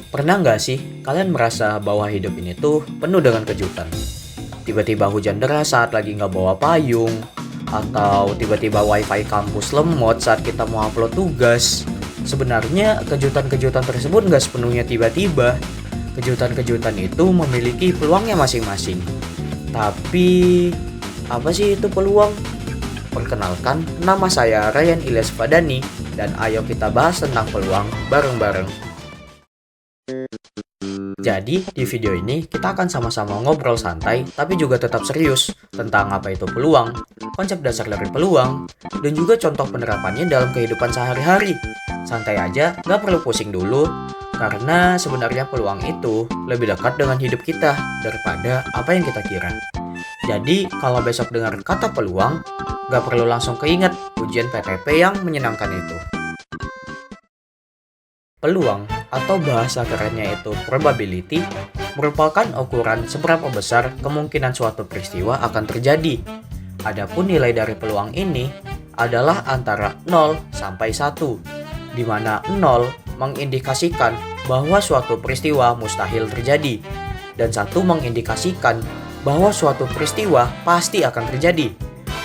Pernah nggak sih kalian merasa bahwa hidup ini tuh penuh dengan kejutan? Tiba-tiba hujan deras saat lagi nggak bawa payung, atau tiba-tiba wifi kampus lemot saat kita mau upload tugas. Sebenarnya kejutan-kejutan tersebut nggak sepenuhnya tiba-tiba. Kejutan-kejutan itu memiliki peluangnya masing-masing. Tapi, apa sih itu peluang? Perkenalkan, nama saya Ryan Ilyas Fadani, dan ayo kita bahas tentang peluang bareng-bareng. Jadi, di video ini kita akan sama-sama ngobrol santai, tapi juga tetap serius tentang apa itu peluang, konsep dasar dari peluang, dan juga contoh penerapannya dalam kehidupan sehari-hari. Santai aja, gak perlu pusing dulu, karena sebenarnya peluang itu lebih dekat dengan hidup kita daripada apa yang kita kira. Jadi, kalau besok dengar kata peluang, gak perlu langsung keinget ujian PTP yang menyenangkan itu. Peluang atau bahasa kerennya itu probability merupakan ukuran seberapa besar kemungkinan suatu peristiwa akan terjadi. Adapun nilai dari peluang ini adalah antara 0 sampai 1, di mana 0 mengindikasikan bahwa suatu peristiwa mustahil terjadi, dan 1 mengindikasikan bahwa suatu peristiwa pasti akan terjadi.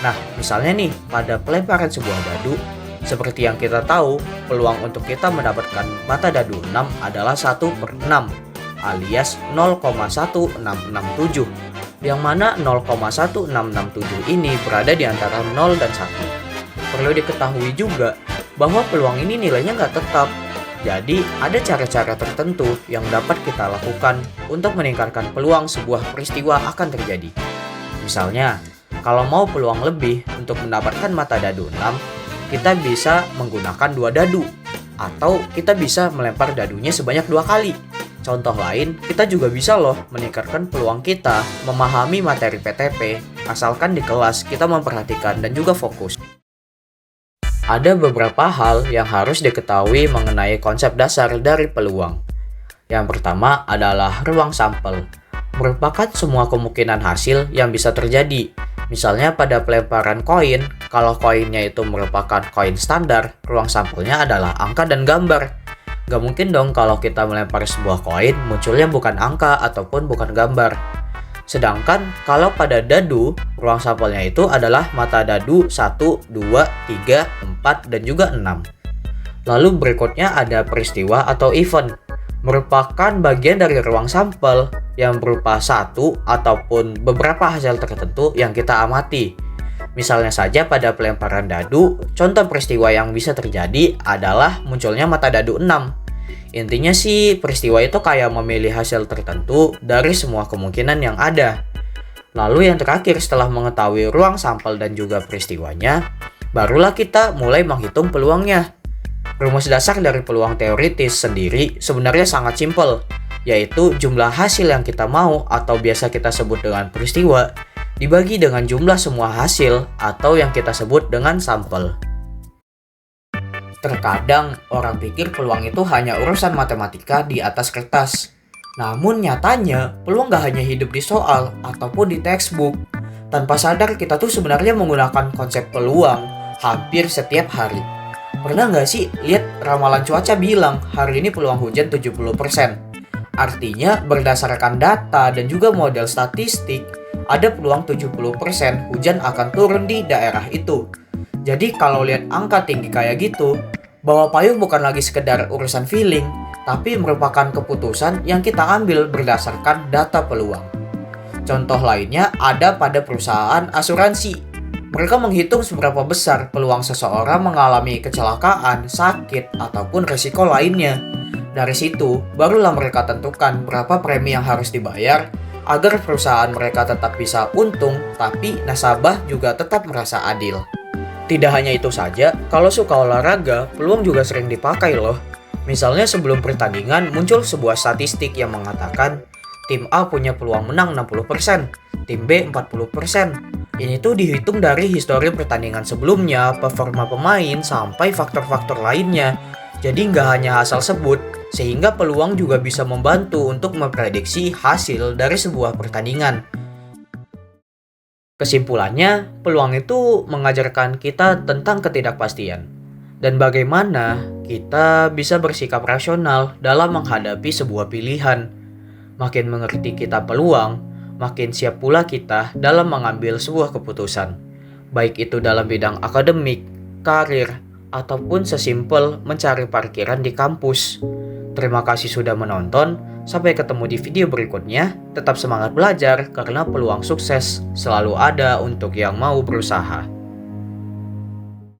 Nah, misalnya nih, pada pelemparan sebuah dadu, seperti yang kita tahu, peluang untuk kita mendapatkan mata dadu 6 adalah 1/6, alias 0,1667, yang mana 0,1667 ini berada di antara 0 dan 1. Perlu diketahui juga bahwa peluang ini nilainya nggak tetap, jadi ada cara-cara tertentu yang dapat kita lakukan untuk meningkatkan peluang sebuah peristiwa akan terjadi. Misalnya, kalau mau peluang lebih untuk mendapatkan mata dadu 6, kita bisa menggunakan 2 dadu, atau kita bisa melempar dadunya sebanyak 2 kali. Contoh lain, kita juga bisa loh meningkatkan peluang kita memahami materi PTP, asalkan di kelas kita memperhatikan dan juga fokus. Ada beberapa hal yang harus diketahui mengenai konsep dasar dari peluang. Yang pertama adalah ruang sampel, merupakan semua kemungkinan hasil yang bisa terjadi. Misalnya pada pelemparan koin, kalau koinnya itu merupakan koin standar, ruang sampelnya adalah angka dan gambar. Gak mungkin dong kalau kita melempar sebuah koin, munculnya bukan angka ataupun bukan gambar. Sedangkan kalau pada dadu, ruang sampelnya itu adalah mata dadu 1, 2, 3, 4, dan juga 6. Lalu berikutnya ada peristiwa atau event, merupakan bagian dari ruang sampel yang berupa satu ataupun beberapa hasil tertentu yang kita amati. Misalnya saja pada pelemparan dadu, contoh peristiwa yang bisa terjadi adalah munculnya mata dadu 6. Intinya sih peristiwa itu kayak memilih hasil tertentu dari semua kemungkinan yang ada. Lalu yang terakhir, setelah mengetahui ruang sampel dan juga peristiwanya, barulah kita mulai menghitung peluangnya. Rumus dasar dari peluang teoritis sendiri sebenarnya sangat simpel, yaitu jumlah hasil yang kita mau atau biasa kita sebut dengan peristiwa dibagi dengan jumlah semua hasil atau yang kita sebut dengan sampel. Terkadang orang pikir peluang itu hanya urusan matematika di atas kertas. Namun nyatanya peluang gak hanya hidup di soal ataupun di textbook. Tanpa sadar kita tuh sebenarnya menggunakan konsep peluang hampir setiap hari. Pernah nggak sih lihat ramalan cuaca bilang hari ini peluang hujan 70%? Artinya berdasarkan data dan juga model statistik, ada peluang 70% hujan akan turun di daerah itu. Jadi kalau lihat angka tinggi kayak gitu, bawa payung bukan lagi sekedar urusan feeling, tapi merupakan keputusan yang kita ambil berdasarkan data peluang. Contoh lainnya ada pada perusahaan asuransi. Mereka menghitung seberapa besar peluang seseorang mengalami kecelakaan, sakit, ataupun risiko lainnya. Dari situ, barulah mereka tentukan berapa premi yang harus dibayar agar perusahaan mereka tetap bisa untung, tapi nasabah juga tetap merasa adil. Tidak hanya itu saja, kalau suka olahraga, peluang juga sering dipakai loh. Misalnya sebelum pertandingan muncul sebuah statistik yang mengatakan tim A punya peluang menang 60%, tim B 40%. Ini tuh dihitung dari histori pertandingan sebelumnya, performa pemain, sampai faktor-faktor lainnya. Jadi nggak hanya asal sebut, sehingga peluang juga bisa membantu untuk memprediksi hasil dari sebuah pertandingan. Kesimpulannya, peluang itu mengajarkan kita tentang ketidakpastian. dan bagaimana kita bisa bersikap rasional dalam menghadapi sebuah pilihan. Makin mengerti kita peluang, makin siap pula kita dalam mengambil sebuah keputusan, baik itu dalam bidang akademik, karir, ataupun sesimpel mencari parkiran di kampus. Terima kasih sudah menonton, sampai ketemu di video berikutnya. Tetap semangat belajar karena peluang sukses selalu ada untuk yang mau berusaha.